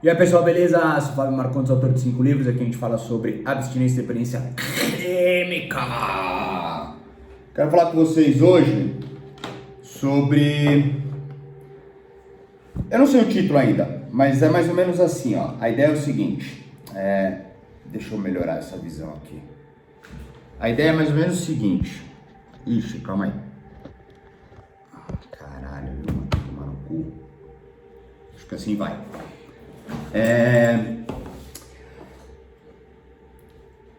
E aí pessoal, beleza? Sou o Fábio Marcondes, autor de 5 livros. Aqui a gente fala sobre abstinência e dependência química. Quero falar com vocês hoje sobre... Eu não sei o título ainda, mas é mais ou menos assim, ó. A ideia é o seguinte, deixa eu melhorar essa visão aqui. A ideia é mais ou menos o seguinte. Ixi, calma aí. Caralho, eu vou tomar no cu. Acho que assim vai.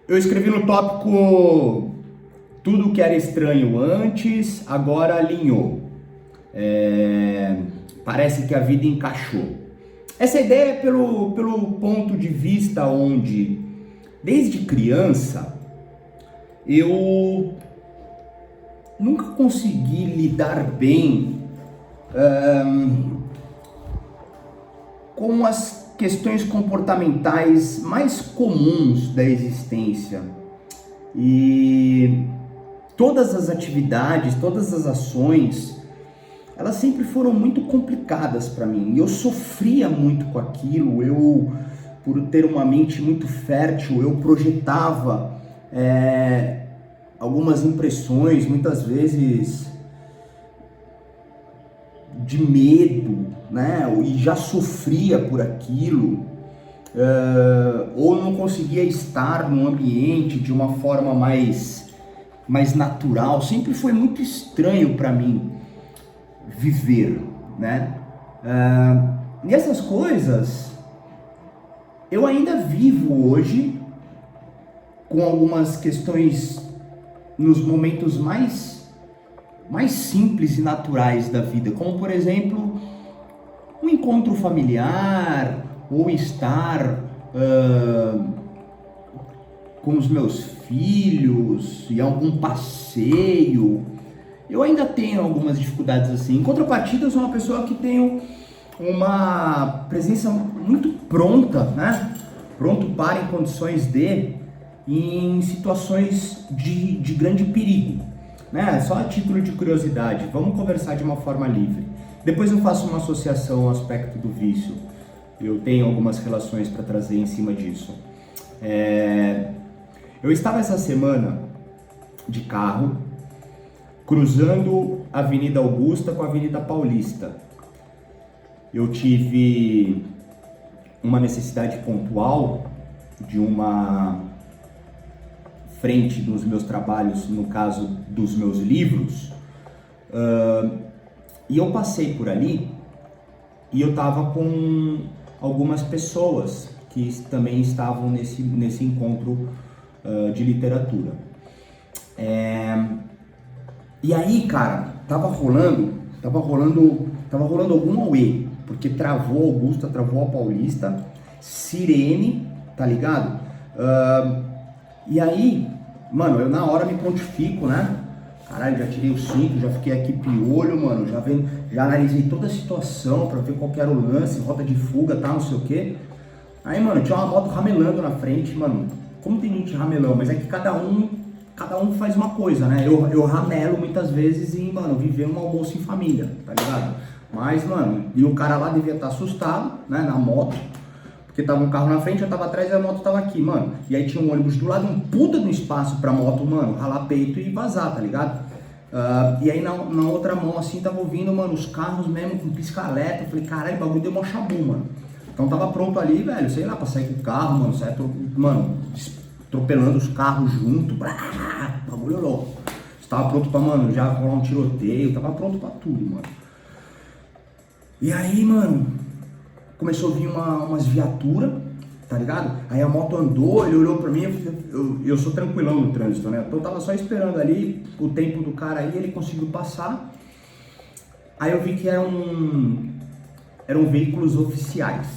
Eu escrevi no tópico tudo que era estranho antes, agora alinhou. Parece que a vida encaixou. Essa ideia é pelo ponto de vista onde, desde criança, eu nunca consegui lidar bem com as questões comportamentais mais comuns da existência. E todas as atividades, todas as ações, elas sempre foram muito complicadas para mim. Eu sofria muito com aquilo. Eu, por ter uma mente muito fértil, eu projetava algumas impressões, muitas vezes de medo, né? E já sofria por aquilo, ou não conseguia estar no ambiente de uma forma mais natural. Sempre foi muito estranho para mim viver, né? E essas coisas eu ainda vivo hoje, com algumas questões nos momentos mais simples e naturais da vida, como por exemplo um encontro familiar, ou estar com os meus filhos em algum passeio. Eu ainda tenho algumas dificuldades assim. Em contrapartida, eu sou uma pessoa que tenho uma presença muito pronta, né? Pronto para, em condições em situações de grande perigo, né? Só a título de curiosidade, vamos conversar de uma forma livre. Depois eu faço uma associação ao aspecto do vício. Eu tenho algumas relações para trazer em cima disso. Eu estava essa semana de carro, cruzando a Avenida Augusta com a Avenida Paulista. Eu tive uma necessidade pontual de uma frente dos meus trabalhos, no caso dos meus livros, e eu passei por ali e eu tava com algumas pessoas que também estavam nesse encontro de literatura. E aí, cara, tava rolando algum auê, porque travou a Augusta, travou a Paulista, sirene, tá ligado? E aí, mano, eu na hora me prontifico, né? Caralho, já tirei o cinto, já fiquei aqui piolho, mano, já analisei toda a situação pra ver qual que era o lance, rota de fuga, tá, não sei o quê. Aí, mano, tinha uma moto ramelando na frente, mano. Como tem gente ramelão, mas é que cada um faz uma coisa, né? Eu ramelo muitas vezes em, mano, viver um almoço em família, tá ligado? Mas, mano, e o cara lá devia estar assustado, né, na moto, porque tava um carro na frente, eu tava atrás e a moto tava aqui, mano. E aí tinha um ônibus do lado, um puta no espaço pra moto, mano, ralar peito e vazar, tá ligado? E aí na outra mão, assim, tava ouvindo, mano, os carros mesmo com pisca-alerta. Eu falei, caralho, o bagulho deu mó chabu, mano. Então tava pronto ali, velho, sei lá, pra sair com o carro, mano, atropelando os carros junto, bagulho louco. Tava pronto pra, mano, já rolar um tiroteio, tava pronto pra tudo, mano. E aí, mano, começou a vir umas viaturas, tá ligado? Aí a moto andou, ele olhou pra mim, eu sou tranquilão no trânsito, né? Então eu tava só esperando ali o tempo do cara aí, ele conseguiu passar. Aí eu vi que eram veículos oficiais,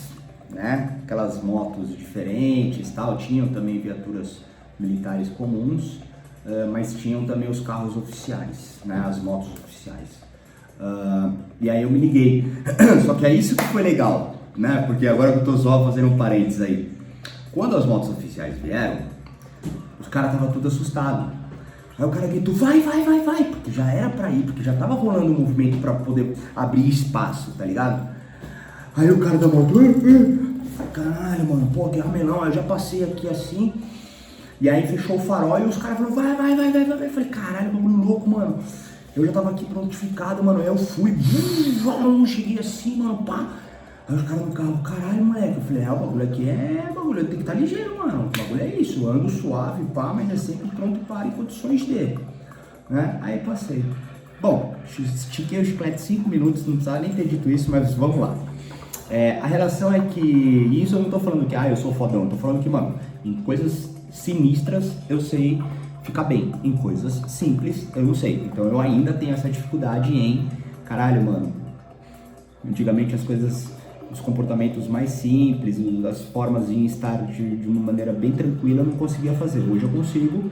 né? Aquelas motos diferentes e tal, tinham também viaturas militares comuns, mas tinham também os carros oficiais, né? As motos oficiais. E aí eu me liguei, só que é isso que foi legal, né? Porque agora que eu tô só fazendo um parênteses aí. Quando as motos oficiais vieram, os caras estavam tudo assustados. Aí o cara gritou, vai, porque já era pra ir, porque já tava rolando um movimento pra poder abrir espaço, tá ligado? Aí o cara da moto, Falei, caralho, mano, pô, que ramelão, eu já passei aqui assim. E aí fechou o farol e os caras falaram, vai. Eu falei, caralho, bagulho louco, mano. Eu já tava aqui prontificado, mano. Aí eu fui, cheguei assim, mano, pá. Aí os caras no carro, caralho, moleque. Eu falei, o bagulho aqui bagulho, tem que estar ligeiro, mano. O bagulho é isso, eu ando suave, pá, mas é sempre pronto para em condições de, né? Aí passei. Bom, estiquei o chiclete 5 minutos, não precisava nem ter dito isso, mas vamos lá. A relação é que, e isso eu não tô falando que, eu sou fodão, tô falando que, mano, em coisas sinistras eu sei ficar bem, em coisas simples eu não sei. Então eu ainda tenho essa dificuldade em, caralho, mano, antigamente as coisas, os comportamentos mais simples, as formas de estar de uma maneira bem tranquila eu não conseguia fazer. Hoje eu consigo,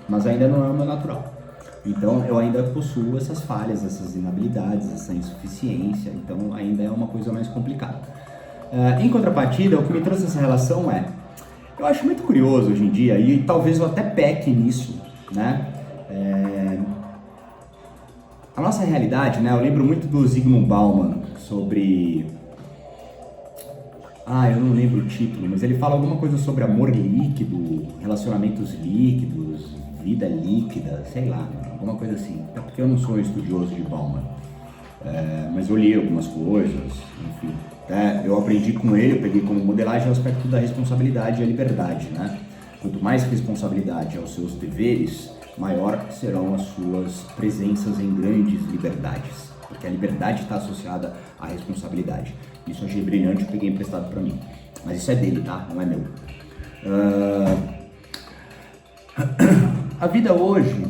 mas ainda não é o meu natural. Então eu ainda possuo essas falhas, essas inabilidades, essa insuficiência, então ainda é uma coisa mais complicada. Em contrapartida, o que me trouxe essa relação eu acho muito curioso hoje em dia, e talvez eu até peque nisso, né? A nossa realidade, né? Eu lembro muito do Zygmunt Bauman sobre... eu não lembro o título, mas ele fala alguma coisa sobre amor líquido, relacionamentos líquidos, vida líquida, sei lá, alguma coisa assim. Até porque eu não sou um estudioso de Bauman, mas eu li algumas coisas, enfim. Eu aprendi com ele, eu peguei como modelagem o aspecto da responsabilidade e a liberdade, né? Quanto mais responsabilidade aos seus deveres, maior serão as suas presenças em grandes liberdades, porque a liberdade está associada à responsabilidade. Isso eu achei brilhante, eu peguei emprestado para mim, mas isso é dele, tá? Não é meu. A vida hoje,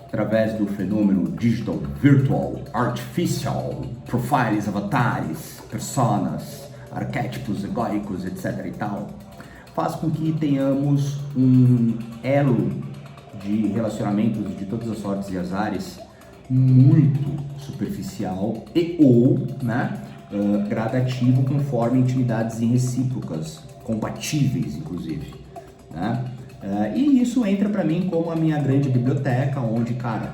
através do fenômeno digital, virtual, artificial, profiles, avatares, personas, arquétipos egóicos, etc e tal, faz com que tenhamos um elo de relacionamentos de todas as sortes e azares muito superficial ou, né, gradativo conforme intimidades recíprocas, compatíveis inclusive, né? E isso entra para mim como a minha grande biblioteca, onde, cara,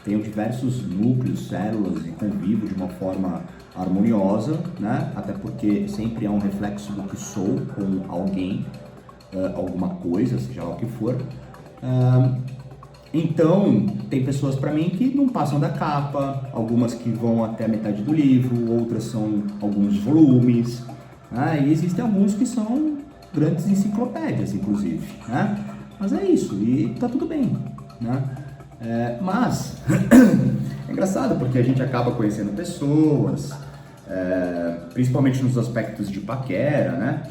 tenho diversos núcleos, células e convivo de uma forma harmoniosa, né? Até porque sempre há um reflexo do que sou com alguém, alguma coisa, seja lá o que for. Então, tem pessoas para mim que não passam da capa, algumas que vão até a metade do livro, outras são alguns volumes, e existem alguns que são grandes enciclopédias, inclusive, né? Mas é isso, e tá tudo bem, né? Mas é engraçado porque a gente acaba conhecendo pessoas, principalmente nos aspectos de paquera, né?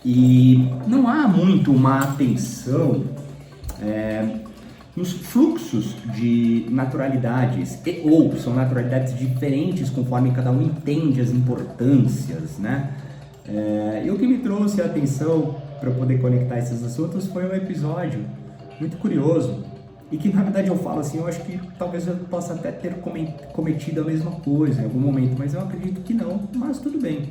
E não há muito uma atenção nos fluxos de naturalidades, ou são naturalidades diferentes conforme cada um entende as importâncias, né? E o que me trouxe a atenção para poder conectar esses assuntos foi um episódio muito curioso e que na verdade eu falo assim, eu acho que talvez eu possa até ter cometido a mesma coisa em algum momento, mas eu acredito que não, mas tudo bem,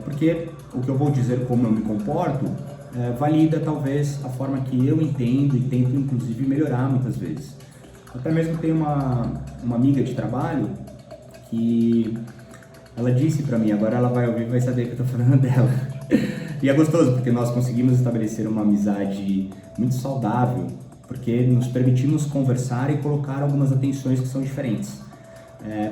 porque o que eu vou dizer como eu me comporto valida talvez a forma que eu entendo e tento inclusive melhorar muitas vezes. Até mesmo tem uma amiga de trabalho que ela disse pra mim, agora ela vai ouvir e vai saber que eu tô falando dela. E é gostoso, porque nós conseguimos estabelecer uma amizade muito saudável, porque nos permitimos conversar e colocar algumas atenções que são diferentes.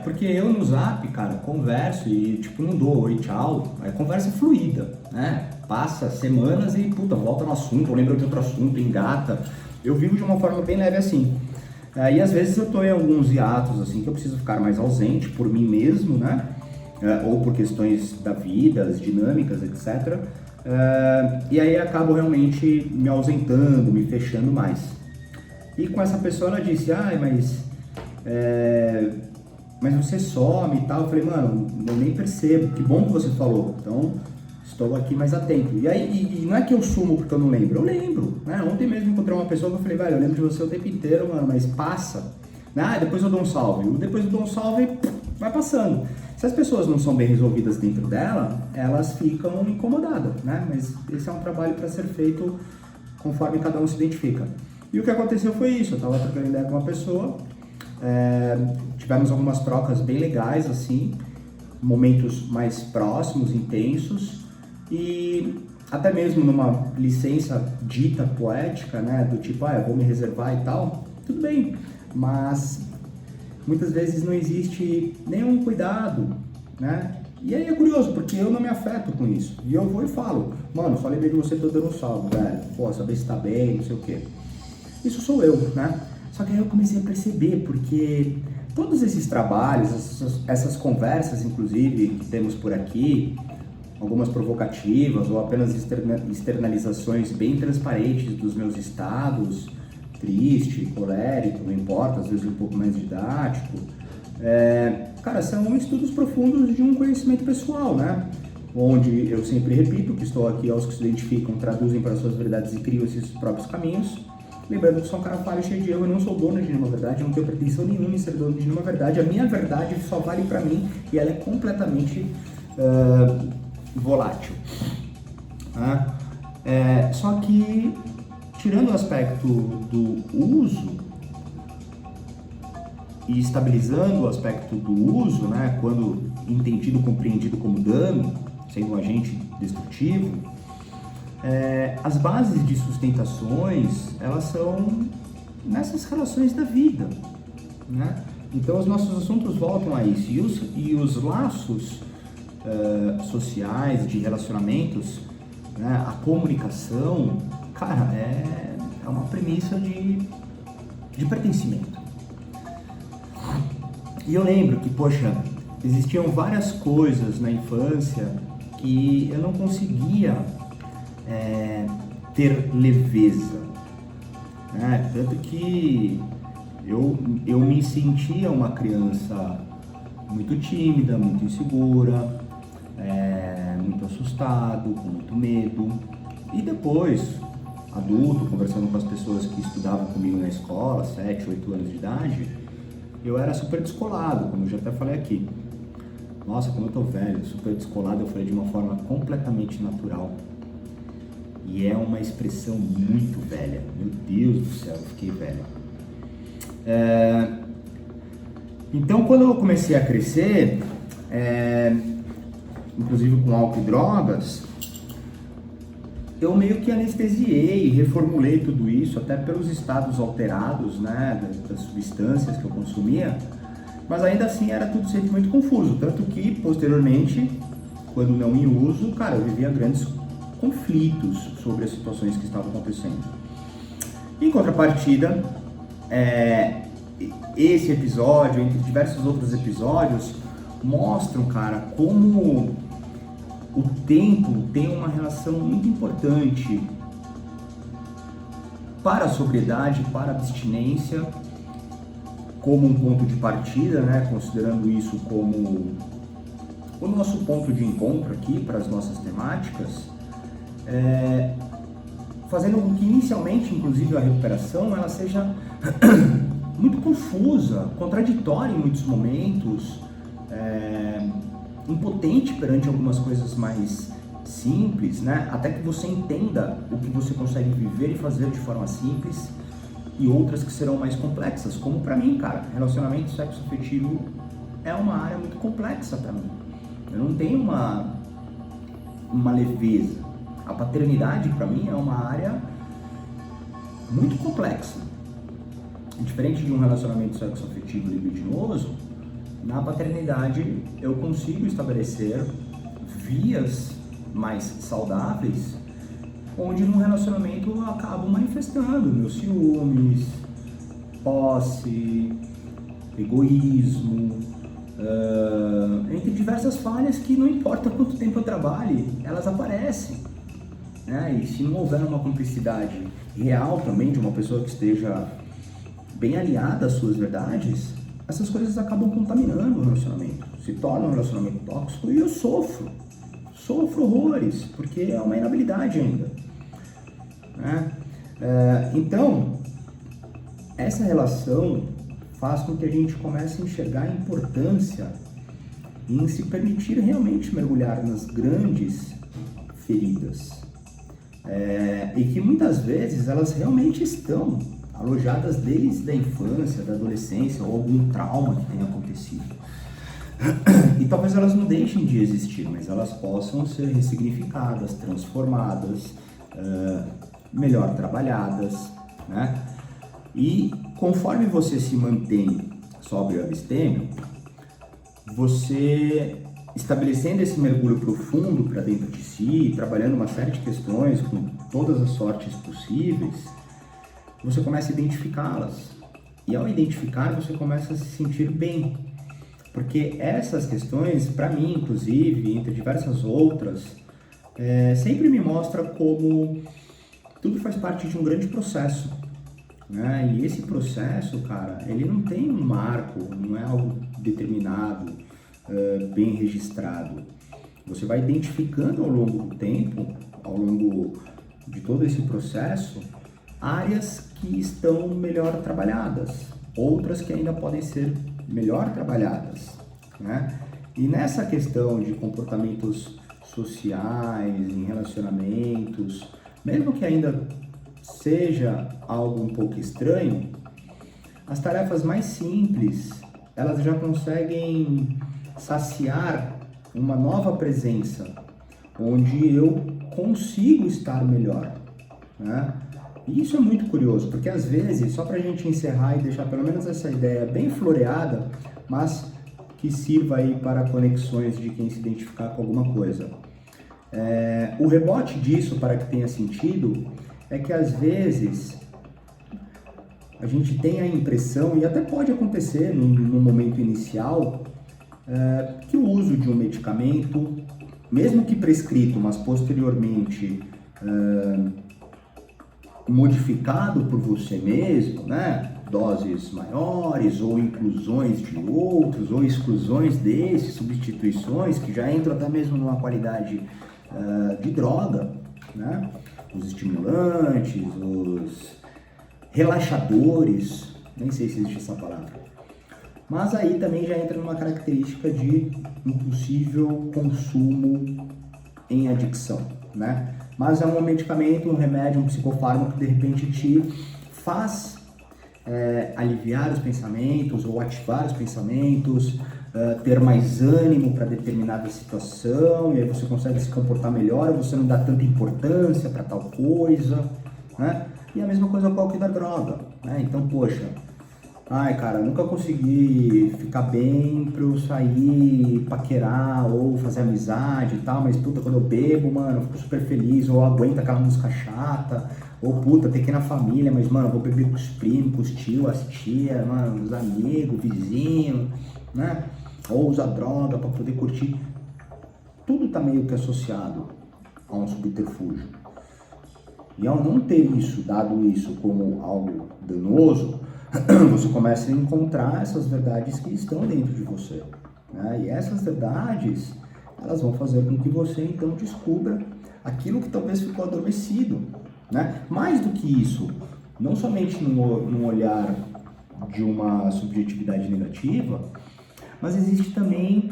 Porque eu no Zap, cara, converso e tipo, não dou oi, tchau, a conversa é fluida, né? Passa semanas e, puta, volta no assunto, ou lembra de outro assunto, engata. Eu vivo de uma forma bem leve assim. E às vezes eu tô em alguns hiatos, assim, que eu preciso ficar mais ausente por mim mesmo, né? Ou por questões da vida, as dinâmicas, etc. E aí acabo realmente me ausentando, me fechando mais. E com essa pessoa ela disse, mas você some e tal. Eu falei, mano, eu nem percebo, que bom que você falou, então estou aqui mais atento. E aí, não é que eu sumo porque eu não lembro, eu lembro, né? Ontem mesmo encontrei uma pessoa que eu falei, velho, eu lembro de você o tempo inteiro, mano, mas passa. Depois eu dou um salve. Depois eu dou um salve, vai passando. Se as pessoas não são bem resolvidas dentro dela, elas ficam incomodadas, né? Mas esse é um trabalho para ser feito conforme cada um se identifica. E o que aconteceu foi isso, eu estava trocando ideia com uma pessoa, tivemos algumas trocas bem legais, assim, momentos mais próximos, intensos, E até mesmo numa licença dita poética, né, do tipo, eu vou me reservar e tal, tudo bem, mas muitas vezes não existe nenhum cuidado, né? E aí é curioso, porque eu não me afeto com isso. E eu vou e falo, mano, só lembrei de você, tô dando um salve, velho. Pô, saber se tá bem, não sei o quê. Isso sou eu, né? Só que aí eu comecei a perceber, porque todos esses trabalhos, essas conversas, inclusive, que temos por aqui, algumas provocativas ou apenas externalizações bem transparentes dos meus estados, triste, colérico, não importa, às vezes um pouco mais didático, cara, são estudos profundos de um conhecimento pessoal, né? Onde eu sempre repito que estou aqui aos que se identificam, traduzem para suas verdades e criam esses próprios caminhos. Lembrando que sou um cara falho, cheio de erro, eu não sou dono de nenhuma verdade, eu não tenho pretensão nenhuma em ser dono de nenhuma verdade. A minha verdade só vale para mim e ela é completamente volátil. Só que, tirando o aspecto do uso e estabilizando o aspecto do uso, né, quando entendido, compreendido como dano, sendo um agente destrutivo, as bases de sustentações, elas são nessas relações da vida, né? Então os nossos assuntos voltam a isso, e os laços sociais, de relacionamentos, né, a comunicação, cara, é uma premissa de pertencimento. E eu lembro que, poxa, existiam várias coisas na infância que eu não conseguia ter leveza, né? Tanto que eu me sentia uma criança muito tímida, muito insegura, muito assustado, com muito medo. E depois, adulto, conversando com as pessoas que estudavam comigo na escola, 7, 8 anos de idade, eu era super descolado, como eu já até falei aqui. Nossa, como eu tô velho, super descolado, eu falei de uma forma completamente natural. E é uma expressão muito velha. Meu Deus do céu, eu fiquei velho. Então, quando eu comecei a crescer, inclusive com álcool e drogas, eu meio que anestesiei, reformulei tudo isso, até pelos estados alterados, né, das substâncias que eu consumia, mas ainda assim era tudo sempre muito confuso, tanto que, posteriormente, quando não em uso, cara, eu vivia grandes conflitos sobre as situações que estavam acontecendo. Em contrapartida, esse episódio, entre diversos outros episódios, mostram, cara, como o tempo tem uma relação muito importante para a sobriedade, para a abstinência, como um ponto de partida, né? Considerando isso como o nosso ponto de encontro aqui para as nossas temáticas, fazendo com que inicialmente, inclusive, a recuperação ela seja muito confusa, contraditória em muitos momentos, impotente perante algumas coisas mais simples, né? Até que você entenda o que você consegue viver e fazer de forma simples, e outras que serão mais complexas, como pra mim, cara, relacionamento sexo afetivo é uma área muito complexa pra mim. Eu não tenho uma leveza. A paternidade pra mim é uma área muito complexa. Diferente de um relacionamento sexo afetivo libidinoso, na paternidade eu consigo estabelecer vias mais saudáveis, onde no relacionamento eu acabo manifestando meus ciúmes, posse, egoísmo, entre diversas falhas que não importa quanto tempo eu trabalhe, elas aparecem, né? E se não houver uma cumplicidade real também de uma pessoa que esteja bem alinhada às suas verdades, essas coisas acabam contaminando o relacionamento, se torna um relacionamento tóxico, e eu sofro horrores, porque é uma inabilidade ainda, né? Então, essa relação faz com que a gente comece a enxergar a importância em se permitir realmente mergulhar nas grandes feridas, e que muitas vezes elas realmente estão alojadas desde a infância, da adolescência, ou algum trauma que tenha acontecido. E talvez elas não deixem de existir, mas elas possam ser ressignificadas, transformadas, melhor trabalhadas, né? E conforme você se mantém sóbrio e abstêmio, você estabelecendo esse mergulho profundo para dentro de si, trabalhando uma série de questões com todas as sortes possíveis, você começa a identificá-las. E ao identificar, você começa a se sentir bem. Porque essas questões, para mim, inclusive, entre diversas outras, sempre me mostra como tudo faz parte de um grande processo, né? E esse processo, cara, ele não tem um marco, não é algo determinado, bem registrado. Você vai identificando ao longo do tempo, ao longo de todo esse processo, áreas que estão melhor trabalhadas, outras que ainda podem ser melhor trabalhadas, né? E nessa questão de comportamentos sociais, em relacionamentos, mesmo que ainda seja algo um pouco estranho, as tarefas mais simples, elas já conseguem saciar uma nova presença, onde eu consigo estar melhor, né? E isso é muito curioso, porque às vezes, só para a gente encerrar e deixar pelo menos essa ideia bem floreada, mas que sirva aí para conexões de quem se identificar com alguma coisa. O rebote disso, para que tenha sentido, é que às vezes a gente tem a impressão, e até pode acontecer no momento inicial, que o uso de um medicamento, mesmo que prescrito, mas posteriormente modificado por você mesmo, né? Doses maiores, ou inclusões de outros, ou exclusões desses, substituições, que já entram até mesmo numa qualidade de droga, né? Os estimulantes, os relaxadores, nem sei se existe essa palavra. Mas aí também já entra numa característica de um possível consumo em adicção, né? Mas é um medicamento, um remédio, um psicofármaco que de repente te faz aliviar os pensamentos ou ativar os pensamentos, ter mais ânimo para determinada situação, e aí você consegue se comportar melhor, você não dá tanta importância para tal coisa, né? E a mesma coisa com o da droga, né? Então, poxa, ai, cara, nunca consegui ficar bem pra eu sair, paquerar ou fazer amizade e tal, mas puta, quando eu bebo, mano, eu fico super feliz, ou aguento aquela música chata, ou puta, tem que ir na família, mas, mano, eu vou beber com os primos, com os tios, as tias, mano, os amigos, vizinho, né? Ou usar droga pra poder curtir. Tudo tá meio que associado a um subterfúgio. E ao não ter isso, dado isso como algo danoso, você começa a encontrar essas verdades que estão dentro de você, né? E essas verdades, elas vão fazer com que você então descubra aquilo que talvez ficou adormecido, né? Mais do que isso, não somente num olhar de uma subjetividade negativa, mas existe também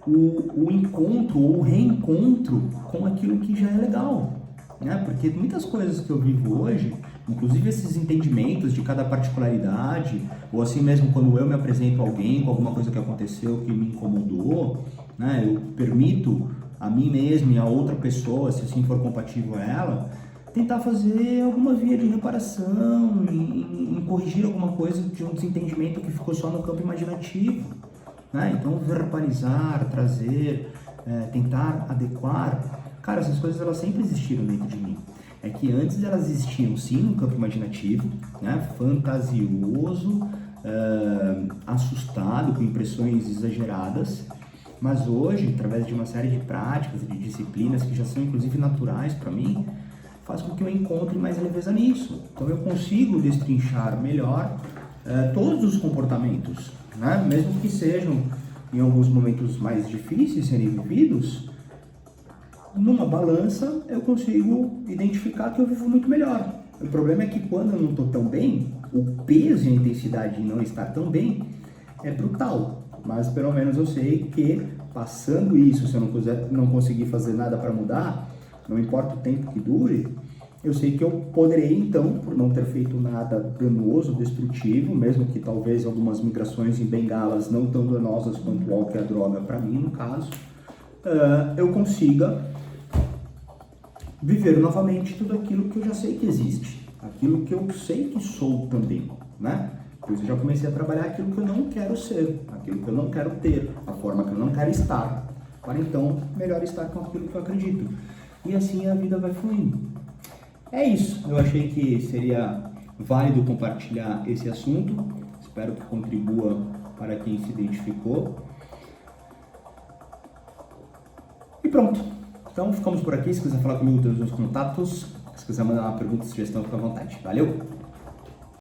o encontro ou o reencontro com aquilo que já é legal, né? Porque muitas coisas que eu vivo hoje, inclusive esses entendimentos de cada particularidade, ou assim mesmo quando eu me apresento a alguém com alguma coisa que aconteceu que me incomodou, né? Eu permito a mim mesmo e a outra pessoa, se assim for compatível a ela, tentar fazer alguma via de reparação, em corrigir alguma coisa de um desentendimento que ficou só no campo imaginativo, né? Então verbalizar, trazer, tentar adequar. Cara, essas coisas elas sempre existiram dentro de mim. É que antes elas existiam sim no campo imaginativo, né? Fantasioso, assustado, com impressões exageradas, mas hoje, através de uma série de práticas e de disciplinas que já são inclusive naturais para mim, faz com que eu encontre mais leveza nisso. Então eu consigo destrinchar melhor todos os comportamentos, né? Mesmo que sejam em alguns momentos mais difíceis serem vividos, numa balança eu consigo identificar que eu vivo muito melhor. O problema é que quando eu não estou tão bem, o peso e a intensidade de não estar tão bem é brutal. Mas pelo menos eu sei que passando isso, se eu não conseguir fazer nada para mudar, não importa o tempo que dure, eu sei que eu poderei, então, por não ter feito nada danoso, destrutivo, mesmo que talvez algumas migrações em bengalas não tão danosas quanto o álcool e a droga para mim, no caso, eu consiga viver novamente tudo aquilo que eu já sei que existe, aquilo que eu sei que sou também, né? Pois eu já comecei a trabalhar aquilo que eu não quero ser, aquilo que eu não quero ter, a forma que eu não quero estar, para então melhor estar com aquilo que eu acredito. E assim a vida vai fluindo. É isso, eu achei que seria válido compartilhar esse assunto, espero que contribua para quem se identificou. E pronto, então ficamos por aqui. Se quiser falar comigo, tem os meus contatos. Se quiser mandar uma pergunta, sugestão, fica à vontade. Valeu!